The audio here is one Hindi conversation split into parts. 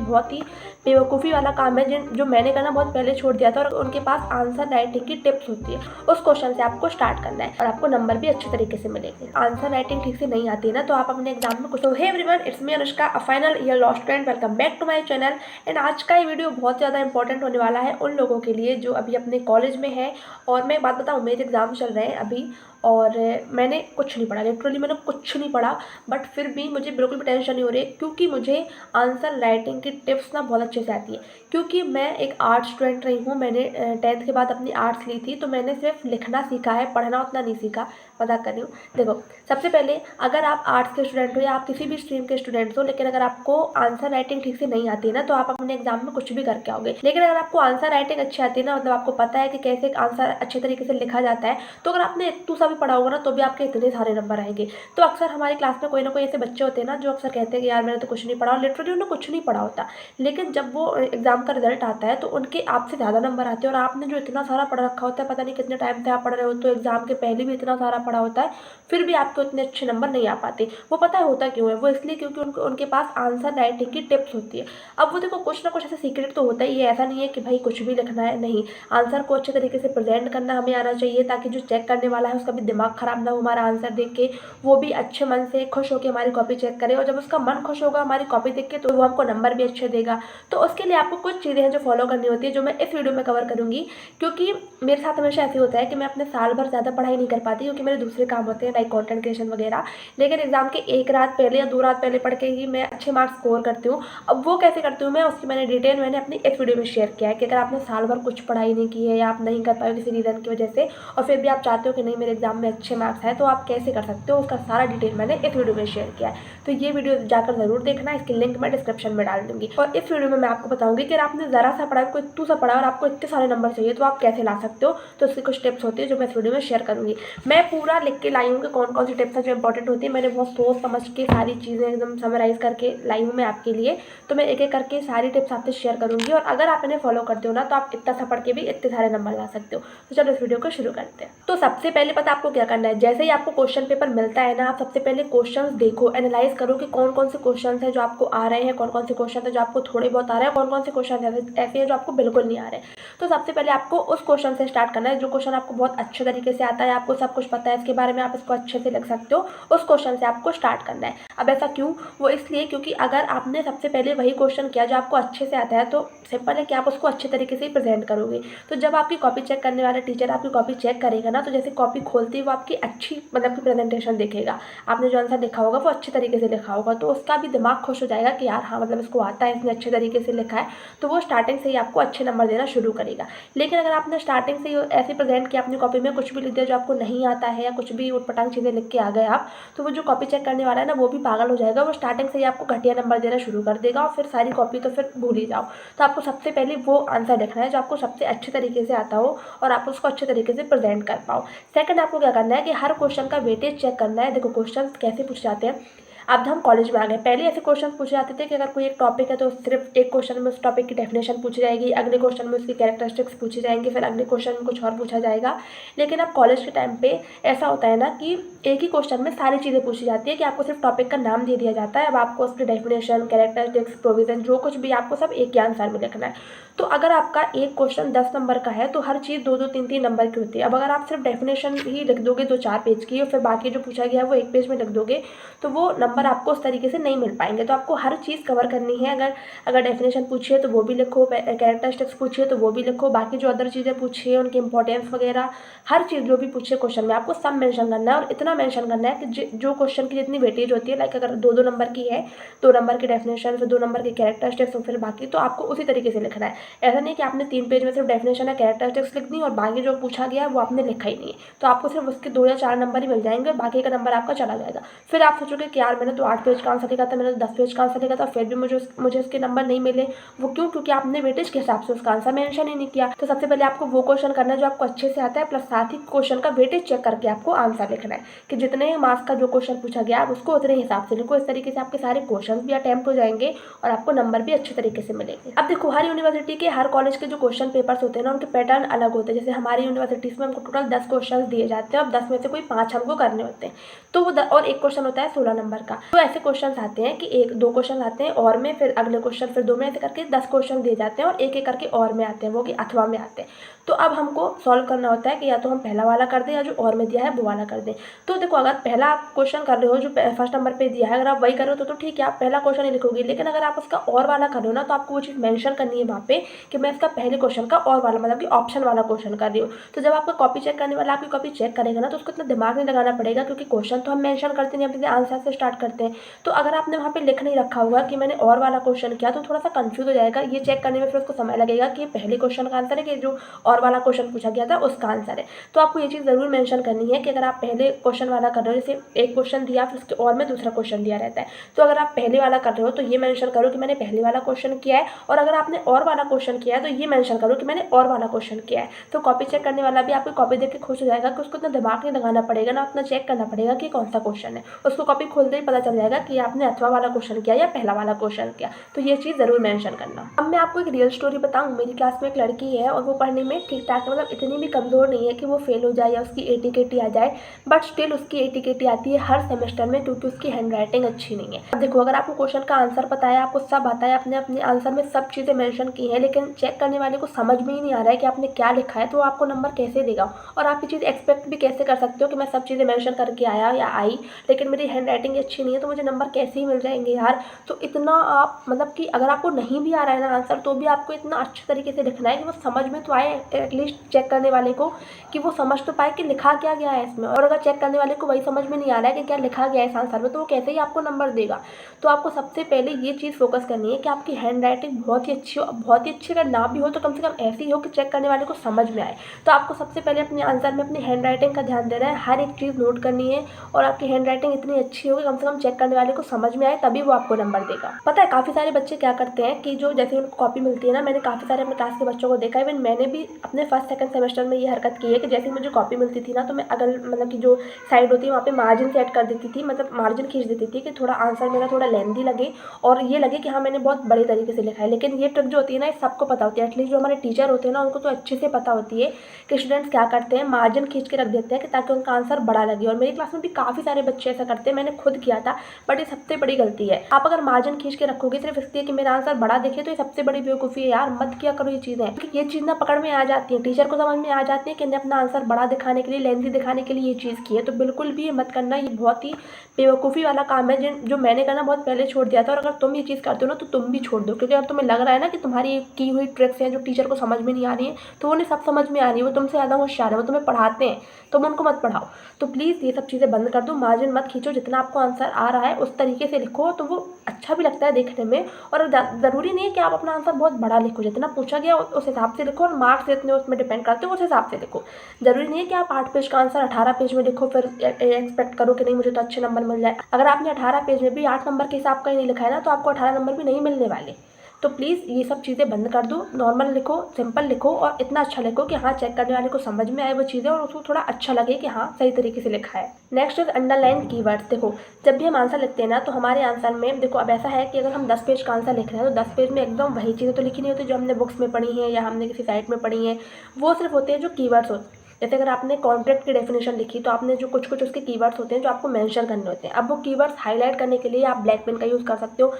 बहुत ही बेवकूफ़ी वाला काम है जो मैंने करना बहुत पहले छोड़ दिया था, और उनके पास आंसर राइटिंग की टिप्स होती है। उस क्वेश्चन से आपको स्टार्ट करना है और आपको नंबर भी अच्छे तरीके से मिलेंगे। आंसर राइटिंग ठीक से नहीं आती है ना, तो आप अपने एग्जाम में कुछ। तो hey everyone, it's me Anushka, a final year law student. Welcome back to my channel. And आज का ये वीडियो बहुत ज़्यादा इंपॉर्टेंट होने वाला है उन लोगों के लिए जो अभी अपने कॉलेज में है। और मैं बात बताऊँ, मेरे एग्ज़ाम चल रहे हैं अभी, और मैंने कुछ नहीं पढ़ा, लिटरली मैंने कुछ नहीं पढ़ा। बट फिर भी मुझे बिल्कुल भी टेंशन नहीं हो रही, क्योंकि मुझे आंसर राइटिंग की टिप्स ना बहुत अच्छे से आती है। क्योंकि मैं एक आर्ट्स स्टूडेंट रही हूँ, मैंने 10th के बाद अपनी आर्ट्स ली थी, तो मैंने सिर्फ लिखना सीखा है, पढ़ना उतना नहीं सीखा। मजाक कर रही हूँ। देखो, सबसे पहले अगर आप आर्ट्स के स्टूडेंट हो या आप किसी भी स्ट्रीम के स्टूडेंट हो, लेकिन अगर आपको आंसर राइटिंग ठीक से नहीं आती है ना, तो आप अपने एग्जाम में कुछ भी करके आओगे। लेकिन अगर आपको आंसर राइटिंग अच्छी आती है ना, मतलब आपको पता है कि कैसे आंसर अच्छे तरीके से लिखा जाता है, तो अगर आपने इतू सा भी पढ़ा होगा ना, तो भी आपके इतने सारे नंबर आएंगे। तो अक्सर हमारी क्लास में कोई ना कोई ऐसे बच्चे होते हैं ना, जो अक्सर कहते हैं कि यार मैंने तो कुछ नहीं पढ़ा, लिटरली उन्होंने कुछ नहीं पढ़ा होता। लेकिन जब वो एग्जाम का रिजल्ट आता है, तो उनके आपसे ज़्यादा नंबर आते हैं, और आपने जो इतना सारा पढ़ रखा होता है, पता नहीं कितने टाइम से आप पढ़ रहे हो, तो एग्जाम के पहले भी इतना सारा पढ़ा होता है, फिर भी आपको इतने अच्छे नंबर नहीं आ पाते। वो पता है होता क्यों है? वो इसलिए क्योंकि उनके पास आंसर राइटिंग की टिप्स होती है। अब वो देखो, कुछ ना कुछ ऐसे सीक्रेट तो होता ही है, ऐसा नहीं है कि भाई कुछ भी लिखना है, नहीं। आंसर को अच्छे तरीके से प्रेजेंट करना हमें आना चाहिए, ताकि जो चेक करने वाला है उसका भी दिमाग खराब ना हो हमारा आंसर देख के, वो भी अच्छे मन से खुश होकर हमारी कॉपी चेक करे, और जब उसका मन खुश होगा हमारी कॉपी देख के, तो वो हमको नंबर भी अच्छे देगा। तो उसके लिए आपको कुछ चीज़ें हैं जो फॉलो करनी होती है, जो मैं इस वीडियो में कवर करूँगी। क्योंकि मेरे साथ हमेशा ऐसे होता है कि मैं अपने साल भर ज़्यादा पढ़ाई नहीं कर पाती, क्योंकि मेरे दूसरे काम होते हैं, लाइक कॉन्टेंट क्रिएशन वगैरह। लेकिन एग्जाम के एक रात पहले या 2 रात पहले पढ़ के ही मैं अच्छे मार्क्स स्कोर करती हूँ। अब वो कैसे करती हूँ मैं, उसकी मैंने डिटेल मैंने अपनी इस वीडियो में शेयर किया है, कि अगर आपने साल भर कुछ पढ़ाई नहीं की है, या आप नहीं कर पाए किसी रीज़न की वजह से, और फिर भी आप चाहते हो कि नहीं मेरे एग्जाम में अच्छे मार्क्स हैं, तो आप कैसे कर सकते हो, उसका सारा डिटेल मैंने इस वीडियो में शेयर किया है। तो ये वीडियो जाकर ज़रूर देखना, इसकी लिंक मैं डिस्क्रिप्शन में डाल दूंगी। और इस वीडियो में मैं आपको बताऊंगी कि अगर आपने ज़रा सा पढ़ा, कोई इतू सा पढ़ा और आपको इतने सारे नंबर चाहिए, तो आप कैसे ला सकते हो। तो उसकी कुछ टिप्स होती है जो मैं इस वीडियो में शेयर करूँगी। मैं पूरा लिख के लाई हूँ कि कौन कौन सी टिप्स है जो इंपॉर्टेंट होती है। मैंने बहुत सोच समझ के सारी चीज़ें एकदम समराइज़ करके लाई हूँ मैं आपके लिए। तो मैं एक एक करके सारी टिप्स आपसे शेयर करूँगी, और अगर आप इन्हें फॉलो करते हो ना, तो आप इतना सा पढ़ के भी इतने सारे नंबर ला सकते हो। तो चलो इस वीडियो को शुरू करते हैं। तो सबसे पहले पता आपको क्या करना है, जैसे ही आपको क्वेश्चन पेपर मिलता है ना, आप सबसे पहले क्वेश्चंस देखो, एनालाइज करो कि कौन कौन से क्वेश्चंस हैं जो आपको आ रहे हैं, कौन कौन से क्वेश्चन है जो आपको थोड़े बहुत आ रहे हैं, कौन कौन से क्वेश्चन ऐसे हैं जो आपको बिल्कुल नहीं आ रहे हैं। तो सबसे पहले आपको उस क्वेश्चन से स्टार्ट करना है जो क्वेश्चन आपको बहुत अच्छे तरीके से आता है, आपको सब कुछ पता है इसके बारे में, आप इसको अच्छे से लिख सकते हो। उस क्वेश्चन से आपको स्टार्ट करना है। अब ऐसा क्यों? वो इसलिए क्योंकि अगर आपने सबसे पहले वही क्वेश्चन किया जो आपको अच्छे से आता है, तो सिंपल है कि आप उसको अच्छे तरीके से ही प्रेजेंट करोगे। तो जब आपकी कॉपी चेक करने वाला टीचर आपकी कॉपी चेक करेगा ना, तो जैसे कॉपी खोलते ही वो आपकी अच्छी मतलब की प्रेजेंटेशन देखेगा, आपने जो आंसर लिखा होगा वो अच्छे तरीके से लिखा होगा, तो उसका भी दिमाग खुश हो जाएगा कि यार हाँ, मतलब इसको आता है, इसने अच्छे तरीके से लिखा है, तो वो स्टार्टिंग से ही आपको अच्छे नंबर देना शुरू करेगा। लेकिन अगर आपने स्टार्टिंग से ही ऐसे प्रेजेंट किया, अपनी कॉपी में कुछ भी लिख दिया जो आपको नहीं आता है, या कुछ भी उटपटांग चीज़ें लिख के आ गए आप, तो वो जो कॉपी चेक करने वाला है ना, वो भी पागल हो जाएगा, वो स्टार्टिंग से ही आपको घटिया नंबर देना शुरू कर देगा, और फिर सारी कॉपी तो फिर भूल ही जाओ। तो आपको सबसे पहले वो आंसर लिखना है जो आपको सबसे अच्छे तरीके से आता हो, और आप उसको अच्छे तरीके से प्रेजेंट कर पाओ। सेकंड, आपको क्या करना है कि हर क्वेश्चन का वेटेज चेक करना है। देखो, क्वेश्चन कैसे पूछ जाते हैं। अब हम कॉलेज में आ गए, पहले ऐसे क्वेश्चन पूछे जाते थे कि अगर कोई एक टॉपिक है तो सिर्फ एक क्वेश्चन में उस टॉपिक की डेफिनेशन पूछी जाएगी, अगले क्वेश्चन में उसकी कैरेक्टरिस्टिक्स पूछी जाएंगी, फिर अगले क्वेश्चन में कुछ और पूछा जाएगा। लेकिन अब कॉलेज के टाइम पे ऐसा होता है ना कि एक ही क्वेश्चन में सारी चीज़ें पूछी जाती है, कि आपको सिर्फ टॉपिक का नाम दे दिया जाता है, अब आपको उसकी डेफिनेशन, कैरेक्टरिस्टिक्स, प्रोविजन, जो कुछ भी आपको सब एक ही आंसर में लिखना है। तो अगर आपका एक क्वेश्चन 10 नंबर का है, तो हर चीज़ 2-2, 3-3 नंबर की होती है। अब अगर आप सिर्फ डेफिनेशन ही लिख दोगे 2-4 पेज की, और फिर बाकी जो पूछा गया है वो एक पेज में लिख दोगे, तो वो नंबर आपको उस तरीके से नहीं मिल पाएंगे। तो आपको हर चीज़ कवर करनी है। अगर डेफिनेशन पूछी है तो वो भी लिखो, कैरेक्टरिस्टिक्स पूछी है तो वो भी लिखो, बाकी जो अदर चीज़ें पूछी है उनकी इंपॉर्टेंस वगैरह, हर चीज़ जो भी पूछे क्वेश्चन में आपको सब मेंशन करना है। और इतना मेंशन करना है कि जो क्वेश्चन की जितनी वेटेज होती है, लाइक अगर 2-2 नंबर की है, 2 नंबर की डेफिनेशन, फिर 2 नंबर की कैरेक्टरिस्टिक्स, और फिर बाकी, तो आपको उसी तरीके से लिखना है। ऐसा नहीं कि आपने 3 पेज में सिर्फ डेफिनेशन या कैरेक्टरिस्टिक्स लिख दी और बाकी जो पूछा गया है वो आपने लिखा ही नहीं है, तो आपको सिर्फ उसके 2 या 4 नंबर ही मिल जाएंगे, बाकी का नंबर आपका चला जाएगा। फिर आप सोचोगे कि यार मैंने तो 8 पेज का आंसर लिखा था, मैंने तो 10 पेज का आंसर लिखा था, फिर भी मुझे उसके नंबर नहीं मिले। वो क्यों? क्योंकि आपने वेटेज के हिसाब से उसका आंसर मेंशन ही नहीं किया। तो सबसे पहले आपको वो क्वेश्चन करना है जो आपको अच्छे से आता है, प्लस साथ ही क्वेश्चन का वेटेज चेक करके आपको आंसर लिखना है, कि जितने मार्क्स का जो क्वेश्चन पूछा गया आप उसको उतने हिसाब से लिखो। इस तरीके से आपके सारे क्वेश्चन भी अटेम्प्ट हो जाएंगे, और आपको नंबर भी अच्छे तरीके से मिलेंगे। अब देखो, हर यूनिवर्सिटी के, हर कॉलेज के जो क्वेश्चन पेपर्स होते हैं ना, उनके पैटर्न अलग होते हैं। जैसे हमारी यूनिवर्सिटीज़ में हमको टोटल 10 क्वेश्चन दिए जाते हैं, और 10 में से कोई 5 हमको करने होते हैं। तो वो और एक क्वेश्चन होता है 16 नंबर का। था। तो ऐसे क्वेश्चन आते हैं कि 1-2 क्वेश्चन आते हैं और में, फिर अगले क्वेश्चन, फिर 2 में, ऐसे करके 10 क्वेश्चन दिए जाते हैं और एक एक करके और में आते हैं, वो कि अथवा में आते हैं। तो अब हमको सॉल्व करना होता है कि या तो हम पहला वाला कर दें या जो और में दिया है वो वाला कर दें। तो देखो, अगर पहला आप क्वेश्चन कर रहे हो जो फर्स्ट नंबर पे दिया है, अगर आप वही कर रहे हो तो ठीक है, आप पहला क्वेश्चन ही लिखोगे। लेकिन अगर आप उसका और वाला कर रहे हो ना, तो आपको वो चीज़ मेंशन करनी है वहाँ पे कि मैं इसका पहले क्वेश्चन का और वाला, मतलब कि ऑप्शन वाला क्वेश्चन कर रही हूँ। तो जब आपका कॉपी चेक करने वाला आपकी कॉपी चेक करेगा ना, तो उसको इतना दिमाग नहीं लगाना पड़ेगा, क्योंकि क्वेश्चन तो हम मेंशन करते नहीं, अपने आंसर से स्टार्ट करते हैं। तो अगर आपने वहाँ पे लिख नहीं रखा होगा कि मैंने और वाला क्वेश्चन किया, तो थोड़ा सा कंफ्यूज हो जाएगा। ये चेक करने में फिर उसको समय लगेगा कि ये पहले क्वेश्चन का आंसर है कि जो और वाला क्वेश्चन पूछा गया था उसका आंसर है। तो आपको ये चीज़ ज़रूर मेंशन करनी है कि अगर आप पहले क्वेश्चन वाला कर रहे हो, जैसे एक क्वेश्चन दिया फिर उसके और में दूसरा क्वेश्चन दिया रहता है, तो अगर आप पहले वाला कर रहे हो तो ये मेंशन करो कि मैंने पहले वाला क्वेश्चन किया है, और अगर आपने और वाला क्वेश्चन किया है तो ये मेंशन करो कि मैंने और वाला क्वेश्चन किया है। तो कॉपी चेक करने वाला भी आपकी कॉपी देख के खुश हो जाएगा कि उसको इतना दिमाग नहीं लगाना पड़ेगा ना, उतना चेक करना पड़ेगा कि कौन सा क्वेश्चन है। उसको कॉपी खोलते ही पता चल जाएगा कि आपने अथवा वाला क्वेश्चन किया या पहला वाला क्वेश्चन किया। तो ये चीज़ ज़रूर मेंशन करना। अब मैं आपको एक रियल स्टोरी बताऊँ। मेरी क्लास में एक लड़की है और वो पढ़ने में ठीक ठाक है, मतलब इतनी भी कमज़ोर नहीं है कि वो फेल हो जाए या उसकी AT-KT आ जाए, बट स्टिल उसकी AT-KT आती है हर सेमेस्टर में, क्योंकि उसकी हैंड राइटिंग अच्छी नहीं है। अब देखो, अगर आपको क्वेश्चन का आंसर पता है, आपको सब आता है, आपने अपने आंसर में सब चीज़ें मेंशन की हैं, लेकिन चेक करने वाले को समझ में ही नहीं आ रहा है कि आपने क्या लिखा है, तो आपको नंबर कैसे देगा? और आप ये चीज़ एक्सपेक्ट भी कैसे कर सकते हो कि मैं सब चीज़ें मेंशन करके आया या आई, लेकिन मेरी हैंड राइटिंग अच्छी नहीं है, तो मुझे नंबर कैसे ही मिल जाएंगे यार? तो इतना आप, मतलब कि अगर आपको नहीं भी आ रहा है ना आंसर, तो भी आपको इतना अच्छे तरीके से लिखना है कि वो समझ में तो आए, एटलीस्ट चेक करने वाले को, कि वो समझ तो पाए कि लिखा क्या गया है इसमें। और अगर चेक करने वाले को वही समझ में नहीं आ रहा है कि क्या लिखा गया है इस आंसर में, तो वो कैसे ही आपको नंबर देगा? तो आपको सबसे पहले ये चीज़ फोकस करनी है कि आपकी हैंड राइटिंग बहुत ही अच्छी हो। बहुत ही अच्छी अगर ना भी हो तो कम से कम ऐसी हो कि चेक करने वाले को समझ में आए। तो आपको सबसे पहले अपने आंसर में अपनी हैंड राइटिंग का ध्यान देना है, हर एक चीज़ नोट करनी है, और आपकी हैंड राइटिंग इतनी अच्छी हो कि कम से कम चेक करने वाले को समझ में आए, तभी वो आपको नंबर देगा। पता है, काफ़ी सारे बच्चे क्या करते हैं कि जो जैसे उनको कॉपी मिलती है ना, मैंने काफ़ी सारे अपने क्लास के बच्चों को देखा है, इवन मैंने भी अपने फर्स्ट सेकंड सेमेस्टर में ये हरकत की है कि जैसे मुझे कॉपी मिलती थी ना, तो मैं अगल, मतलब कि जो साइड होती है वहाँ पे मार्जिन सेट कर देती थी, मतलब मार्जिन खींच देती थी कि थोड़ा आंसर मेरा थोड़ा लेंथी लगे और ये लगे कि हाँ मैंने बहुत बड़े तरीके से लिखा है। लेकिन ये ट्रिक जो होती है ना, ये सबको पता होती है, एटलीस्ट जो हमारे टीचर होते हैं ना, उनको तो अच्छे से पता होती है कि स्टूडेंट्स क्या करते हैं, मार्जिन खींच के रख देते हैं कि ताकि उनका आंसर बड़ा लगे। और मेरी क्लास में भी काफ़ी सारे बच्चे ऐसा करते हैं, मैंने खुद किया था, बट ये सबसे बड़ी गलती है। आप अगर मार्जिन खींच के रखोगे सिर्फ इसलिए कि मेरा आंसर बड़ा दिखे, तो ये सबसे बड़ी बेवकूफ़ी है यार, मत किया करो ये चीज़ें, क्योंकि ये चीज़ ना पकड़ में आ जाती है, टीचर को समझ में आ जाती है कि इन्हें अपना आंसर बड़ा दिखाने के लिए, लेंथी दिखाने के लिए ये चीज़ की है। तो बिल्कुल भी ये मत करना, ये बहुत ही बेवकूफ़ी वाला काम है जो मैंने करना बहुत पहले छोड़ दिया था। और अगर तुम ये चीज़ करते हो ना, तो तुम भी छोड़ दो, क्योंकि अगर तुम्हें लग रहा है ना कि तुम्हारी की हुई ट्रिक्स हैं जो टीचर को समझ में नहीं आ रही है, तो उन्हें सब समझ में आ रही है, वो तुमसे ज़्यादा होशियार है, वो तुम्हें पढ़ाते हैं, तुम उनको मत पढ़ाओ। तो प्लीज़ ये सब चीज़ें बंद कर दो, मार्जिन मत खींचो, जितना आपको आंसर आ रहा है उस तरीके से लिखो, तो वो अच्छा भी लगता है देखने में। और ज़रूरी नहीं है कि आप अपना आंसर बहुत बड़ा लिखो, जितना पूछा गया उस हिसाब से लिखो, और मार्क्स जितने उसमें डिपेंड करते हो उस हिसाब से लिखो। ज़रूरी नहीं है कि आप 8 पेज का आंसर 18 पेज में लिखो, फिर एक्सपेक्ट करो कि नहीं मुझे तो अच्छे नंबर मिल जाए। अगर आपने 18 पेज में भी 8 नंबर के हिसाब का ही नहीं लिखा है ना, तो आपको 18 नंबर भी नहीं मिलने वाले। तो प्लीज़ ये सब चीज़ें बंद कर दो, नॉर्मल लिखो, सिंपल लिखो, और इतना अच्छा लिखो कि हाँ चेक करने वाले को समझ में आए वो चीज़ें, और उसको थोड़ा अच्छा लगे कि हाँ सही तरीके से लिखा है। Next is underline keywords. देखो, जब भी हम आंसर लिखते हैं ना, तो हमारे आंसर में देखो, अब ऐसा है कि अगर हम 10 पेज का आंसर लिख रहे हैं, तो 10 पेज में एकदम वही चीज़ें तो लिखी नहीं होती जो हमने बुक्स में पढ़ी हैं या हमने किसी साइट में पढ़ी हैं। वो सिर्फ होते हैं जो कीवर्ड्स होते हैं। जैसे अगर आपने कॉन्ट्रैक्ट की डेफिनेशन लिखी, तो आपने जो कुछ उसके कीवर्ड्स होते हैं जो आपको मेंशन करने होते हैं। अब वो कीवर्ड्स हाईलाइट करने के लिए आप ब्लैक पेन का यूज़ कर सकते हो,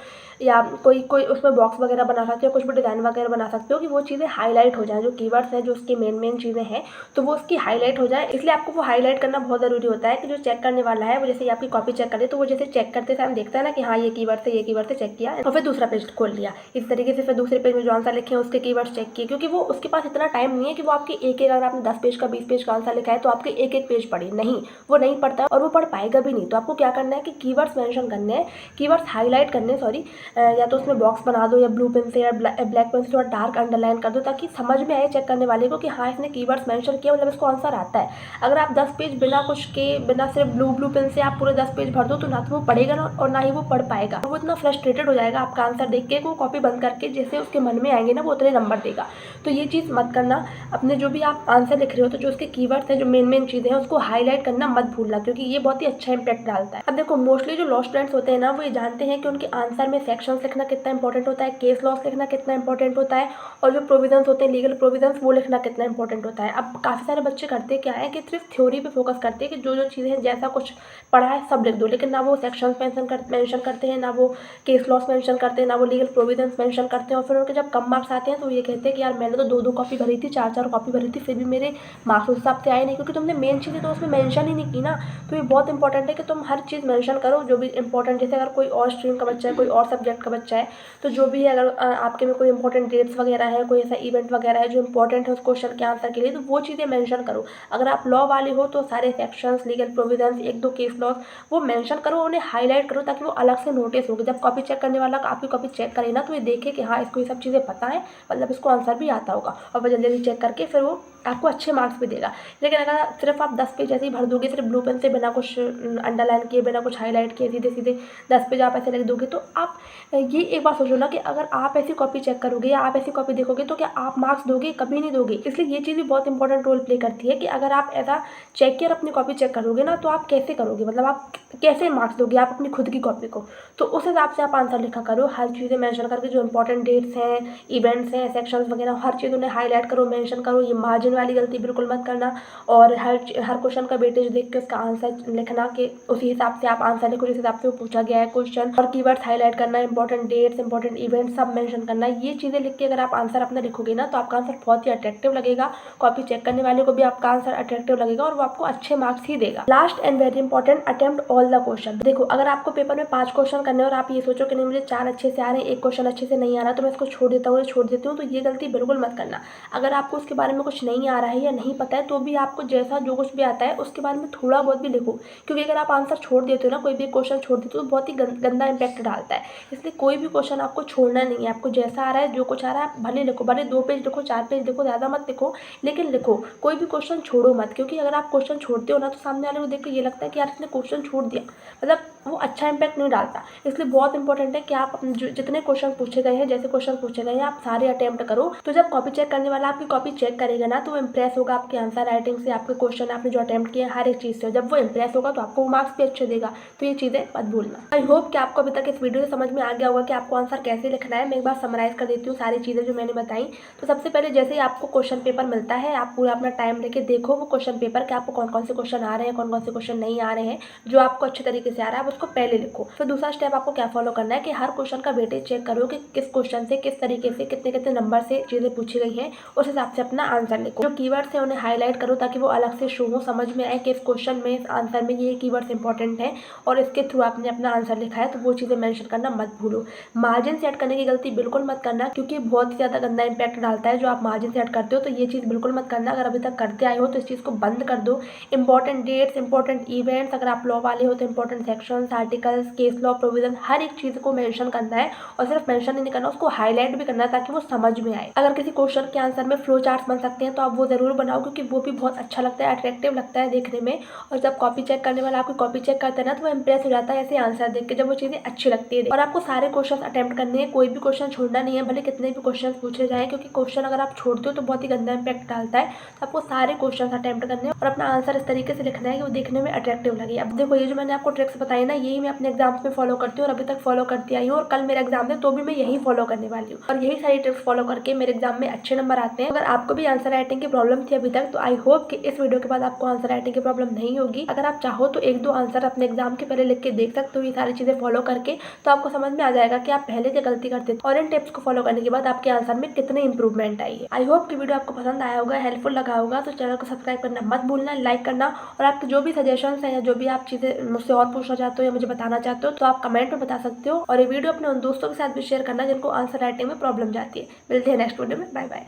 या कोई उसमें बॉक्स वगैरह बना सकते हो, कुछ भी डिज़ाइन वगैरह बना सकते हो कि वो चीज़ें हाईलाइट हो जाए, जो कीवर्ड्स हैं जो उसकी मेन चीज़ें हैं, तो वो उसकी हाईलाइट हो जाए। इसलिए आपको वो हाईलाइट करना बहुत ज़रूरी होता है कि जो चेक करने वाला है वो जैसे आपकी कॉपी चेक करे, तो वो जैसे चेक करते समय देखता है ना कि हाँ ये कीवर्ड से, ये कीवर्ड से चेक किया, और फिर दूसरा पेज खोल लिया। इस तरीके से फिर दूसरे पेज में जो आंसर लिखे हैं उसके कीवर्ड्स चेक किए, क्योंकि वो उसके पास इतना टाइम नहीं है कि वो आपके एक अगर आपने 10 पेज का 20 पेज का आंसर लिखा है तो आपके एक पेज पढ़े, नहीं, वो नहीं पढ़ता और वो पढ़ पाएगा भी नहीं। तो आपको क्या करना है कि कीवर्ड्स मेंशन करने हैं, कीवर्ड्स हाईलाइट करने, सॉरी, या तो उसमें बॉक्स बना दो या ब्लू पेन से या ब्लैक पेन से थोड़ा डार्क अंडरलाइन कर दो, ताकि समझ में आए चेक करने वाले को कि हाँ इसने कीवर्ड्स मेंशन किया, मतलब इसको आंसर आता है। अगर आप 10 पेज बिना कुछ के, बिना सिर्फ ब्लू पेन से आप पूरे 10 पेज भर दो, तो ना तो वो पढ़ेगा ना, और ना ही वो पढ़ पाएगा। वो इतना फ्रस्ट्रेटेड हो जाएगा आपका आंसर देख के, वो कॉपी बंद करके जैसे उसके मन में आएंगे ना, वो उतने नंबर देगा। तो ये चीज़ मत करना। अपने जो भी आप आंसर लिख रहे हो, तो जो उसके कीवर्ड्स हैं, जो मेन चीज़ें हैं, उसको हाईलाइट करना मत भूलना, क्योंकि ये बहुत ही अच्छा इंपैक्ट डालता है। अब देखो मोस्टली जो लॉ स्टूडेंट्स होते हैं ना, वो ये जानते हैं कि उनके आंसर में सेक्शंस लिखना कितना इंपॉर्टेंट होता है, केस लॉस लिखना कितना इंपॉर्टेंट होता है, और जो प्रोविजंस होते हैं, लीगल प्रोविजंस, वो लिखना कितना इंपॉर्टेंट होता है। अब काफ़ी सारे बच्चे करते क्या है कि सिर्फ थ्योरी पे फोकस करते हैं कि जो चीज़ें हैं, जैसा कुछ पढ़ा है सब लिख दो, लेकिन ना वो सेक्शंस मेंशन करते हैं, ना वो केस लॉस मेंशन करते हैं, ना वो लीगल प्रोविजंस मेंशन करते हैं। और फिर उनके जब कम मार्क्स आते हैं तो ये कहते हैं कि यार मैंने तो 2-2 कॉपी भरी थी, 4-4 कॉपी भरी थी, फिर भी मेरे मार्क्स उस हिसाब से आए नहीं, क्योंकि तुमने मेन चीज़ें तो उसमें मेंशन ही नहीं की ना। तो ये बहुत इंपॉर्टेंट है कि तुम हर चीज़ मेंशन करो जो भी इंपॉर्टेंट, जैसे अगर कोई और स्ट्रीम का बच्चा है, कोई और सब्जेक्ट का बच्चा है, तो जो भी है, अगर आपके में कोई इंपॉर्टेंट डेट्स वगैरह है, कोई ऐसा इवेंट वगैरह है जो इंपॉर्टेंट है उस क्वेश्चन के आंसर के लिए, तो वो चीज़ें मेंशन करो। अगर आप लॉ वाले हो तो सारे sections, legal provisions, 1-2 case laws, वो मेंशन करो, उन्हें हाईलाइट करो, ताकि वो अलग से नोटिस होगी। जब कॉपी चेक करने वाला आपकी कॉपी चेक करे ना, तो ये देखे कि हाँ इसको ये सब चीज़ें पता है, मतलब इसको आंसर भी आता होगा, और वो जल्दी जल्दी चेक करके फिर वो आपको अच्छे मार्क्स भी देगा। लेकिन अगर सिर्फ आप 10 पेज ऐसे ही भर दोगे, सिर्फ ब्लू पेन से, बिना कुछ अंडरलाइन किए, बिना कुछ हाईलाइट किए, सीधे सीधे 10 पेज आप ऐसे लिख दोगे, तो आप ये एक बार सोचो ना कि अगर आप ऐसी कॉपी चेक करोगे या आप ऐसी कॉपी देखोगे, तो क्या आप मार्क्स दोगे? कभी नहीं दोगे। इसलिए ये चीज़ भी बहुत इंपॉर्टेंट रोल प्ले करती है कि अगर आप ऐसा चेक कर अपनी कॉपी चेक करोगे ना, तो आप कैसे करोगे, मतलब आप कैसे मार्क्स दोगे आप अपनी खुद की कॉपी को। तो उस हिसाब से आप आंसर लिखा करो, हर चीज़ें मेंशन करके, जो इंपॉर्टेंट डेट्स हैं, इवेंट्स हैं, सेक्शंस वगैरह, हर चीज़ उन्हें हाईलाइट करो, मेंशन करो। ये मार्जिन वाली गलती बिल्कुल मत करना, और हर क्वेश्चन का वेटेज देख के उसका आंसर लिखना, कि उसी हिसाब से आप आंसर लिखो जिस हिसाब से वो पूछा गया है क्वेश्चन, और कीवर्ड्स हाईलाइट करना, इंपॉर्टेंट डेट्स, इंपॉर्टेंट इवेंट्स सब मेंशन करना। ये चीज़ें लिख के अगर आप आंसर अपना लिखोगे ना, तो आपका आंसर बहुत ही अट्रैक्टिव लगेगा, कॉपी चेक करने वाले को भी आपका आंसर अट्रैक्टिव लगेगा, और वो आपको अच्छे मार्क्स ही देगा। Last and very important, attempt all the question. देखो अगर आपको पेपर में 5 क्वेश्चन करने और आप ये सोचो कि नहीं मुझे 4 अच्छे से आ रहे हैं, 1 क्वेश्चन अच्छे से नहीं आ रहा, तो मैं इसको छोड़ देती हूँ, तो ये गलती बिल्कुल मत करना। अगर आपको उसके बारे में कुछ नहीं आ रहा है या नहीं पता है, तो भी आपको जैसा जो कुछ भी आता है उसके बारे में थोड़ा बहुत भी लिखो, क्योंकि अगर आप आंसर छोड़ देते हो ना, कोई भी क्वेश्चन छोड़ देते हो, तो बहुत ही गंदा इंपैक्ट डालता है। इसलिए कोई भी क्वेश्चन आपको छोड़ना नहीं है, आपको जैसा आ रहा है, जो कुछ आ रहा है, आप भले लिखो, भले 2 पेज लिखो, 4 पेज लिखो, ज़्यादा मत लिखो, लेकिन लिखो। कोई भी क्वेश्चन छोड़ो मत, क्योंकि अगर आप क्वेश्चन छोड़ते हो ना, तो सामने वाले को देख के ये लगता है कि यार इसने क्वेश्चन छोड़ दिया, मतलब वो अच्छा इंपैक्ट नहीं डालता। इसलिए बहुत इंपॉर्टेंट है कि आप जितने क्वेश्चन पूछे गए हैं, जैसे क्वेश्चन पूछे गए हैं, आप सारे अटेम्प्ट करो। तो जब कॉपी चेक करने वाला आपकी कॉपी चेक करेगा ना, तो वो इंप्रेस होगा आपके आंसर राइटिंग से, आपके क्वेश्चन आपने जो अटेम्प्ट किए हर एक चीज़ से। जब वो इंप्रेस होगा तो आपको मार्क्स भी अच्छे देगा। तो ये चीज़ें मत भूलना। आई होप कि आपको अभी तक इस वीडियो से समझ में आ गया होगा कि आपको आंसर कैसे लिखना है। मैं एक बार समराइज कर देती हूँ सारी चीज़ें जो मैंने बताई। तो सबसे पहले जैसे ही आपको क्वेश्चन पेपर मिलता है, आप पूरा अपना टाइम लेके देखो वो क्वेश्चन पेपर कि आपको कौन कौन से क्वेश्चन आ रहे हैं, कौन कौन से क्वेश्चन नहीं आ रहे हैं। जो आपको अच्छे तरीके से आ रहा है, आप उसको पहले लिखो। फिर दूसरा स्टेप आपको क्या फॉलो करना है कि हर क्वेश्चन का वेटेज चेक करो कि किस क्वेश्चन से किस तरीके से कितने कितने नंबर से चीज़ें पूछी गई हैं, उस हिसाब से अपना आंसर लिखो। जो कीवर्ड्स हैं उन्हें हाईलाइट करो, ताकि वो अलग से शो हो, समझ में आए कि इस क्वेश्चन में, इस आंसर में ये कीवर्ड्स इंपॉर्टेंट है और इसके थ्रू आपने अपना आंसर लिखा है, तो वो चीज़ें मेंशन करना मत भूलो। मार्जिन सेट करने की गलती बिल्कुल मत करना, क्योंकि बहुत ही ज़्यादा गंदा इंपैक्ट डालता है जो आप मार्जिन सेट करते हो। तो ये चीज़ बिल्कुल मत करना। अगर अभी तक करते आए हो तो इस चीज़ को बंद कर दो। इंपॉर्टेंट डेट्स, इंपॉर्टेंट इवेंट्स, अगर आप लॉ वाले हो तो important sections, articles, case law, provision, हर एक चीज़ को मेंशन करना है। और सिर्फ मेंशन ही नहीं करना, उसको हाईलाइट भी करना है ताकि वो समझ में आए। अगर किसी क्वेश्चन के आंसर में फ्लो चार्ट्स बन सकते हैं तो आप वो ज़रूर बनाओ, क्योंकि वो भी बहुत अच्छा लगता है, अट्रैक्टिव लगता है देखने में। और जब कॉपी चेक करने वाला आपकी कॉपी चेक करता है ना, तो वो इंप्रेस हो जाता है ऐसे आंसर देख के, जब वो चीज़ें अच्छी लगती है। और आपको सारे क्वेश्चन अटेम्प्ट करने हैं, कोई भी क्वेश्चन छोड़ना नहीं है, भले कितने भी क्वेश्चन पूछे जाएँ, क्योंकि क्वेश्चन अगर आप छोड़ते हो तो बहुत ही गंदा इंपैक्ट डालता है। तो आपको सारे क्वेश्चन अटेम्प्ट करने हैं और अपना आंसर इस तरीके से लिखना है कि वो देखने में अट्रैक्टिव लगे। अब देखो, ये जो मैंने आपको ट्रिक्स बताई ना, यही मैं अपने एग्जाम्स में फॉलो करती हूँ और अभी तक फॉलो करती आई हूँ। और कल मेरा एग्जाम है तो भी मैं यही फॉलो करने वाली हूँ, और यही सारी टिप्स फॉलो करके मेरे एग्जाम में अच्छे नंबर आते हैं। अगर आपको भी आंसर राइटिंग की प्रॉब्लम थी अभी तक, तो आई होप कि इस वीडियो के बाद आपको आंसर राइटिंग की प्रॉब्लम नहीं होगी। अगर आप चाहो तो 1-2 आंसर अपने एग्जाम के पहले लिख के देख सकते हो ये सारी चीजें फॉलो करके, तो आपको समझ में आ जाएगा कि आप पहले क्या गलती करते थे और इन टिप्स को फॉलो करने के बाद आपके आंसर में कितने इंप्रूवमेंट आई है। आई होप कि वीडियो आपको पसंद आया होगा, हेल्पफुल लगा होगा। तो चैनल को सब्सक्राइब करना मत भूलना, लाइक करना, और आपके जो भी सजेशंस हैं या जो भी आप चीजें मुझसे और पूछना चाहते हो या मुझे बताना चाहते हो, तो आप कमेंट में बता सकते हो। और ये वीडियो अपने उन दोस्तों के साथ भी शेयर करना जिनको आंसर राइटिंग में प्रॉब्लम जाती है। मिलते हैं नेक्स्ट वीडियो में। Bye bye.